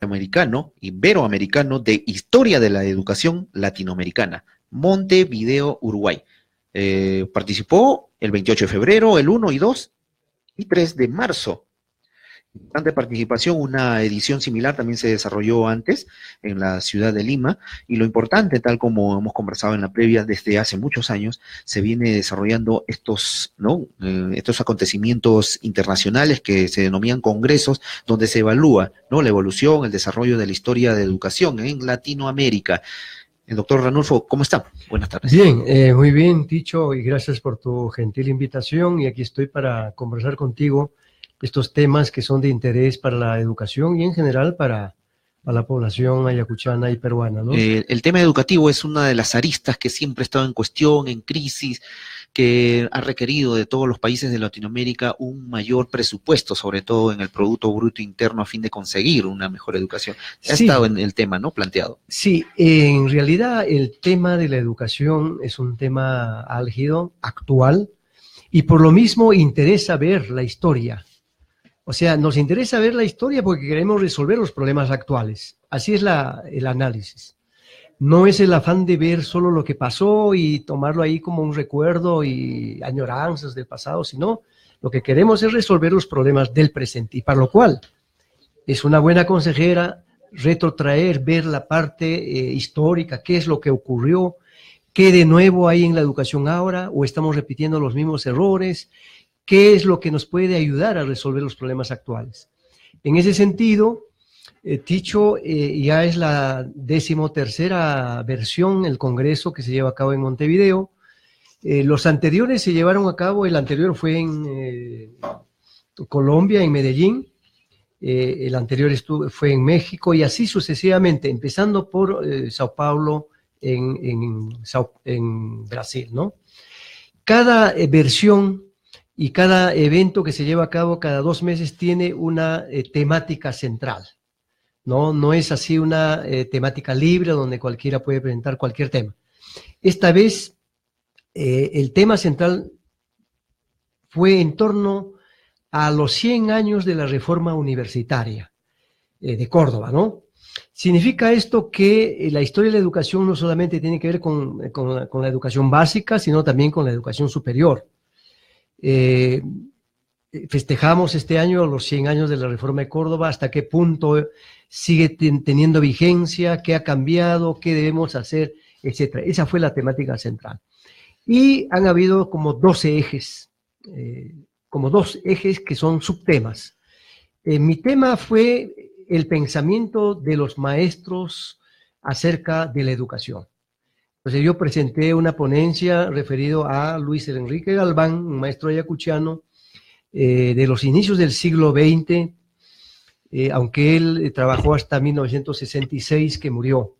Americano, Iberoamericano de Historia de la Educación Latinoamericana, Montevideo, Uruguay. Participó el 28 de febrero, el 1 y 2 y 3 de marzo. Importante participación, una edición similar también se desarrolló antes en la ciudad de Lima, y lo importante, tal como hemos conversado en la previa, desde hace muchos años se viene desarrollando estos, ¿no? Estos acontecimientos internacionales que se denominan congresos, donde se evalúa, ¿no?, la evolución, el desarrollo de la historia de educación en Latinoamérica. El doctor Ranulfo, ¿cómo está? Buenas tardes. Bien, muy bien, Ticho, y gracias por tu gentil invitación, y aquí estoy para conversar contigo estos temas que son de interés para la educación y en general para la población ayacuchana y peruana, ¿no? El tema educativo es una de las aristas que siempre ha estado en cuestión, en crisis, que ha requerido de todos los países de Latinoamérica un mayor presupuesto, sobre todo en el Producto Bruto Interno, a fin de conseguir una mejor educación. Ha estado en el tema, ¿no?, planteado. Sí, en realidad el tema de la educación es un tema álgido, actual, y por lo mismo interesa ver la historia. O sea, nos interesa ver la historia porque queremos resolver los problemas actuales. Así es el análisis. No es el afán de ver solo lo que pasó y tomarlo ahí como un recuerdo y añoranzas del pasado, sino lo que queremos es resolver los problemas del presente. Y para lo cual es una buena consejera retrotraer, ver la parte histórica, qué es lo que ocurrió, qué de nuevo hay en la educación ahora, o estamos repitiendo los mismos errores. ¿Qué es lo que nos puede ayudar a resolver los problemas actuales? En ese sentido, Ticho, ya es la 13ª versión, el congreso que se lleva a cabo en Montevideo. Los anteriores se llevaron a cabo, el anterior fue en Colombia, en Medellín. El anterior fue en México y así sucesivamente, empezando por Sao Paulo en Brasil, ¿no? Cada versión y cada evento que se lleva a cabo cada 2 meses tiene una temática central, ¿no? No es así una temática libre donde cualquiera puede presentar cualquier tema. Esta vez el tema central fue en torno a los 100 años de la reforma universitaria de Córdoba, ¿no? Significa esto que la historia de la educación no solamente tiene que ver con la educación básica, sino también con la educación superior. Festejamos este año los 100 años de la reforma de Córdoba, hasta qué punto sigue teniendo vigencia, qué ha cambiado, qué debemos hacer, etcétera. Esa fue la temática central. Y han habido como 12 ejes, que son subtemas. Mi tema fue el pensamiento de los maestros acerca de la educación. Entonces yo presenté una ponencia referido a Luis Enrique Galván, un maestro ayacuchano de los inicios del siglo XX, aunque él trabajó hasta 1966, que murió.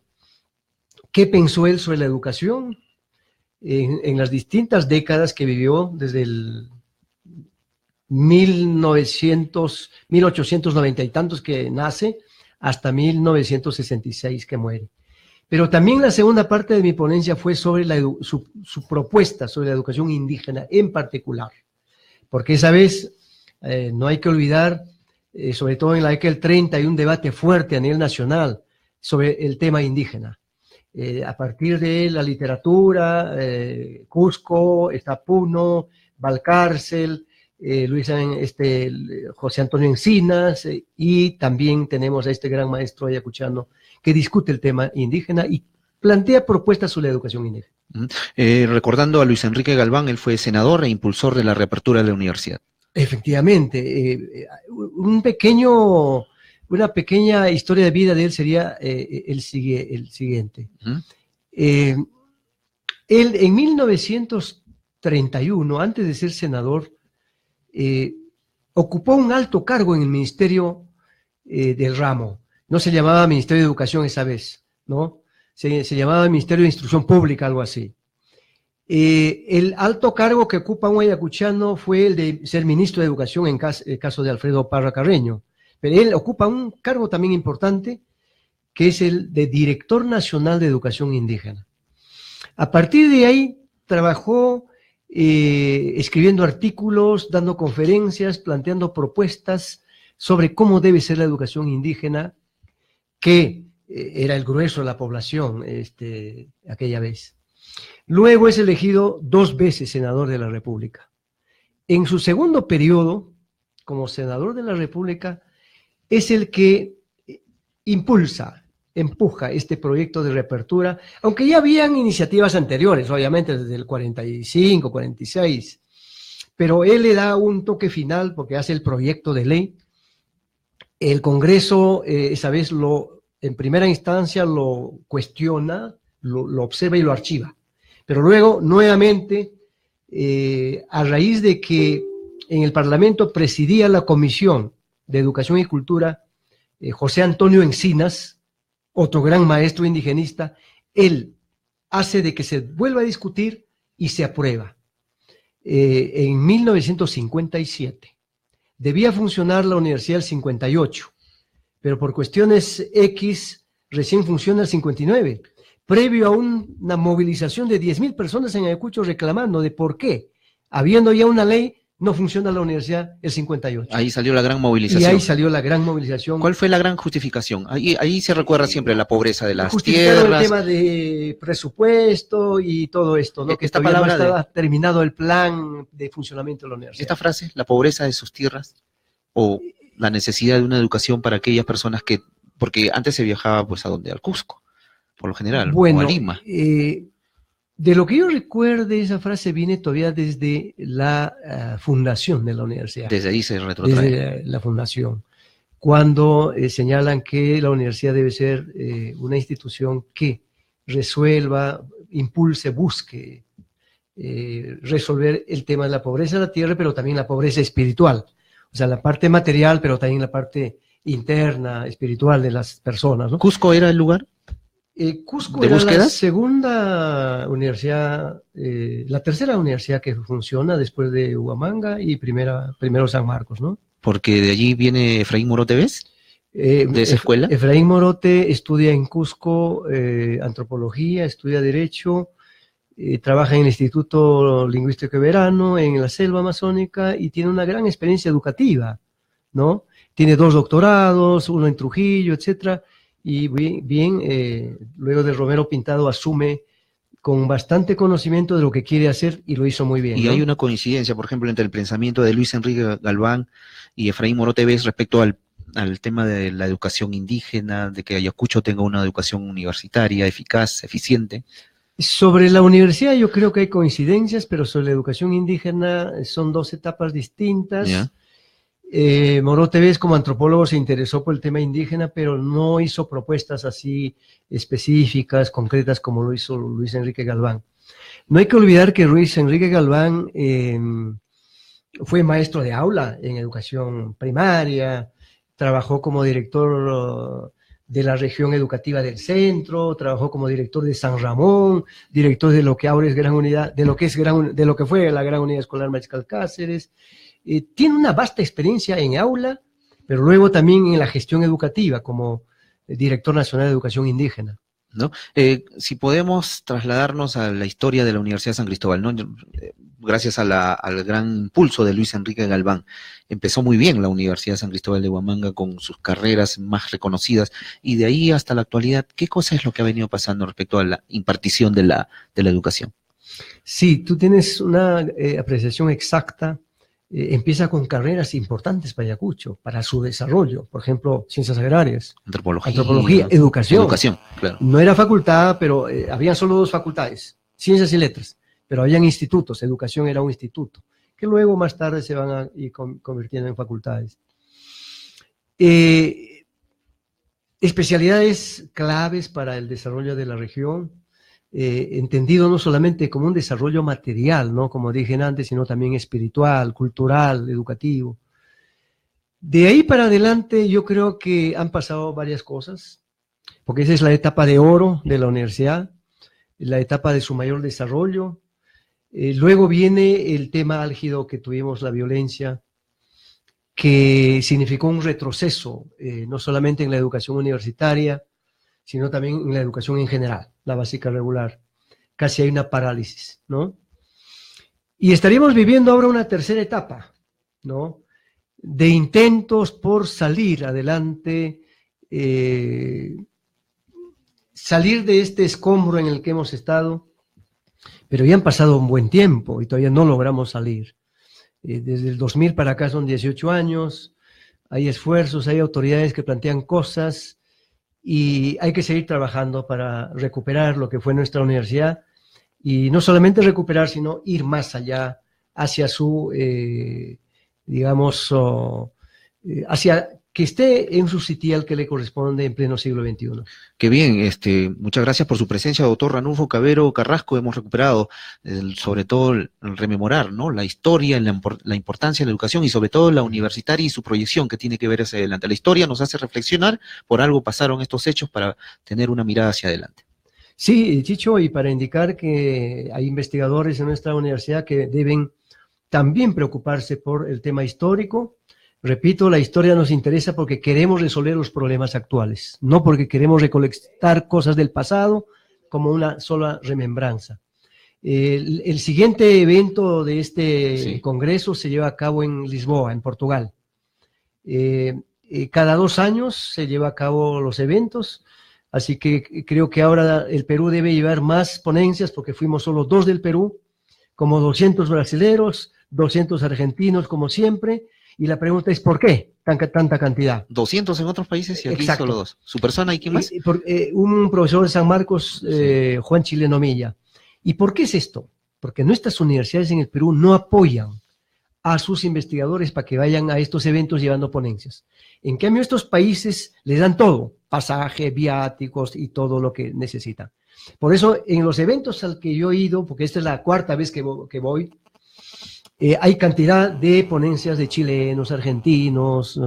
¿Qué pensó él sobre la educación en las distintas décadas que vivió, desde el 1890 y tantos que nace hasta 1966 que muere? Pero también la segunda parte de mi ponencia fue sobre su propuesta sobre la educación indígena en particular, porque esa vez no hay que olvidar, sobre todo en la década del 30, hay un debate fuerte a nivel nacional sobre el tema indígena. A partir de la literatura, Cusco, está Puno, Valcárcel, José Antonio Encinas, y también tenemos a este gran maestro ayacuchano que discute el tema indígena y plantea propuestas sobre la educación indígena. Recordando a Luis Enrique Galván, él fue senador e impulsor de la reapertura de la universidad. Efectivamente, una pequeña historia de vida de él sería el siguiente. Él en 1931, antes de ser senador, ocupó un alto cargo en el ministerio del ramo. No se llamaba Ministerio de Educación esa vez, ¿no? Se llamaba Ministerio de Instrucción Pública, algo así. El alto cargo que ocupa un ayacuchano fue el de ser ministro de Educación en el caso de Alfredo Parra Carreño. Pero él ocupa un cargo también importante, que es el de Director Nacional de Educación Indígena. A partir de ahí trabajó escribiendo artículos, dando conferencias, planteando propuestas sobre cómo debe ser la educación indígena, que era el grueso de la población aquella vez. Luego es elegido 2 veces senador de la República. En su segundo periodo, como senador de la República, es el que empuja este proyecto de reapertura, aunque ya habían iniciativas anteriores, obviamente desde el 45, 46, pero él le da un toque final porque hace el proyecto de ley. El Congreso esa vez en primera instancia lo cuestiona, lo observa y lo archiva, pero luego nuevamente, a raíz de que en el Parlamento presidía la Comisión de Educación y Cultura José Antonio Encinas, otro gran maestro indigenista, él hace de que se vuelva a discutir y se aprueba. En 1957 debía funcionar la universidad el 58, pero por cuestiones X recién funciona el 59, previo a una movilización de 10.000 personas en Ayacucho reclamando de por qué, habiendo ya una ley, no funciona la universidad el 58. Ahí salió la gran movilización. Y ahí salió la gran movilización. ¿Cuál fue la gran justificación? Ahí se recuerda siempre la pobreza de las Justificaron tierras. el tema de presupuesto y todo esto, ¿no? Que Esta todavía palabra no estaba terminado el plan de funcionamiento de la universidad. Esta frase, la pobreza de sus tierras, o la necesidad de una educación para aquellas personas que, porque antes se viajaba pues a donde, al Cusco, por lo general, o a Lima. De lo que yo recuerde, esa frase viene todavía desde la fundación de la universidad. Desde ahí se retrotrae. Desde la fundación. Cuando señalan que la universidad debe ser una institución que resuelva, impulse, busque resolver el tema de la pobreza de la tierra, pero también la pobreza espiritual. O sea, la parte material, pero también la parte interna, espiritual de las personas, ¿no? ¿Cusco era el lugar? Cusco ¿De era búsquedas? la segunda universidad, la tercera universidad que funciona después de Huamanga y primero San Marcos, ¿no? Porque de allí viene Efraín Morote, ¿ves? ¿De esa escuela? Efraín Morote estudia en Cusco antropología, estudia Derecho, trabaja en el Instituto Lingüístico de Verano, en la selva amazónica, y tiene una gran experiencia educativa, ¿no? Tiene 2 doctorados, uno en Trujillo, etcétera. Y luego de Romero Pintado asume con bastante conocimiento de lo que quiere hacer y lo hizo muy bien. Y ¿no? hay una coincidencia, por ejemplo, entre el pensamiento de Luis Enrique Galván y Efraín Morote Vez respecto al tema de la educación indígena, de que Ayacucho tenga una educación universitaria eficaz, eficiente. Sobre la universidad yo creo que hay coincidencias, pero sobre la educación indígena son 2 etapas distintas. ¿Ya? Morote Vez como antropólogo se interesó por el tema indígena, pero no hizo propuestas así específicas, concretas, como lo hizo Luis Enrique Galván. No hay que olvidar que Luis Enrique Galván fue maestro de aula en educación primaria, trabajó como director de la región educativa del centro, trabajó como director de San Ramón, director de lo que ahora es Gran Unidad, de lo que fue la Gran Unidad Escolar Mariscal Cáceres. Tiene una vasta experiencia en aula, pero luego también en la gestión educativa como director nacional de educación indígena. ¿No? Si podemos trasladarnos a la historia de la Universidad de San Cristóbal, ¿no? Gracias al gran impulso de Luis Enrique Galván, empezó muy bien la Universidad de San Cristóbal de Huamanga con sus carreras más reconocidas, y de ahí hasta la actualidad, ¿qué cosa es lo que ha venido pasando respecto a la impartición de la educación? Sí, tú tienes una apreciación exacta. Empieza con carreras importantes para Ayacucho, para su desarrollo, por ejemplo, ciencias agrarias, antropología, educación, claro. No era facultad, pero habían solo 2 facultades, ciencias y letras, pero habían institutos, educación era un instituto, que luego más tarde se van a ir convirtiendo en facultades. Especialidades claves para el desarrollo de la región, entendido no solamente como un desarrollo material, ¿no? Como dije antes, sino también espiritual, cultural, educativo. De ahí para adelante yo creo que han pasado varias cosas, porque esa es la etapa de oro de la universidad, la etapa de su mayor desarrollo. Luego viene el tema álgido que tuvimos, la violencia, que significó un retroceso, no solamente en la educación universitaria, sino también en la educación en general, la básica regular. Casi hay una parálisis, ¿no? Y estaríamos viviendo ahora una tercera etapa, ¿no? De intentos por salir adelante salir de este escombro en el que hemos estado, pero ya han pasado un buen tiempo y todavía no logramos salir. Desde el 2000 para acá son 18 años, hay esfuerzos, hay autoridades que plantean cosas y hay que seguir trabajando para recuperar lo que fue nuestra universidad y no solamente recuperar, sino ir más allá hacia su, digamos, hacia que esté en su sitial que le corresponde en pleno siglo XXI. Qué bien, muchas gracias por su presencia, doctor Ranulfo Cavero Carrasco. Hemos recuperado sobre todo el rememorar, ¿no?, la historia, la importancia de la educación y sobre todo la universitaria y su proyección que tiene que ver hacia adelante. La historia nos hace reflexionar, por algo pasaron estos hechos para tener una mirada hacia adelante. Sí, Chicho, y para indicar que hay investigadores en nuestra universidad que deben también preocuparse por el tema histórico. Repito, la historia nos interesa porque queremos resolver los problemas actuales, no porque queremos recolectar cosas del pasado como una sola remembranza. El siguiente evento de este congreso se lleva a cabo en Lisboa, en Portugal. Cada 2 años se lleva a cabo los eventos, así que creo que ahora el Perú debe llevar más ponencias porque fuimos solo 2 del Perú, como 200 brasileros, 200 argentinos como siempre. Y la pregunta es, ¿por qué tanta cantidad? 200 en otros países y aquí Exacto. solo 2. ¿Su persona y quién más? Un profesor de San Marcos, Juan Chileno Milla. ¿Y por qué es esto? Porque nuestras universidades en el Perú no apoyan a sus investigadores para que vayan a estos eventos llevando ponencias. En cambio, estos países les dan todo, pasaje, viáticos y todo lo que necesitan. Por eso, en los eventos al que yo he ido, porque esta es la 4ª vez que voy, hay cantidad de ponencias de chilenos, argentinos,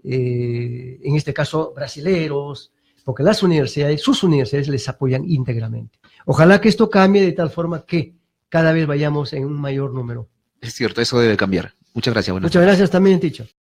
en este caso brasileros, porque las universidades, sus universidades les apoyan íntegramente. Ojalá que esto cambie de tal forma que cada vez vayamos en un mayor número. Es cierto, eso debe cambiar. Muchas gracias. Muchas gracias también, Ticho.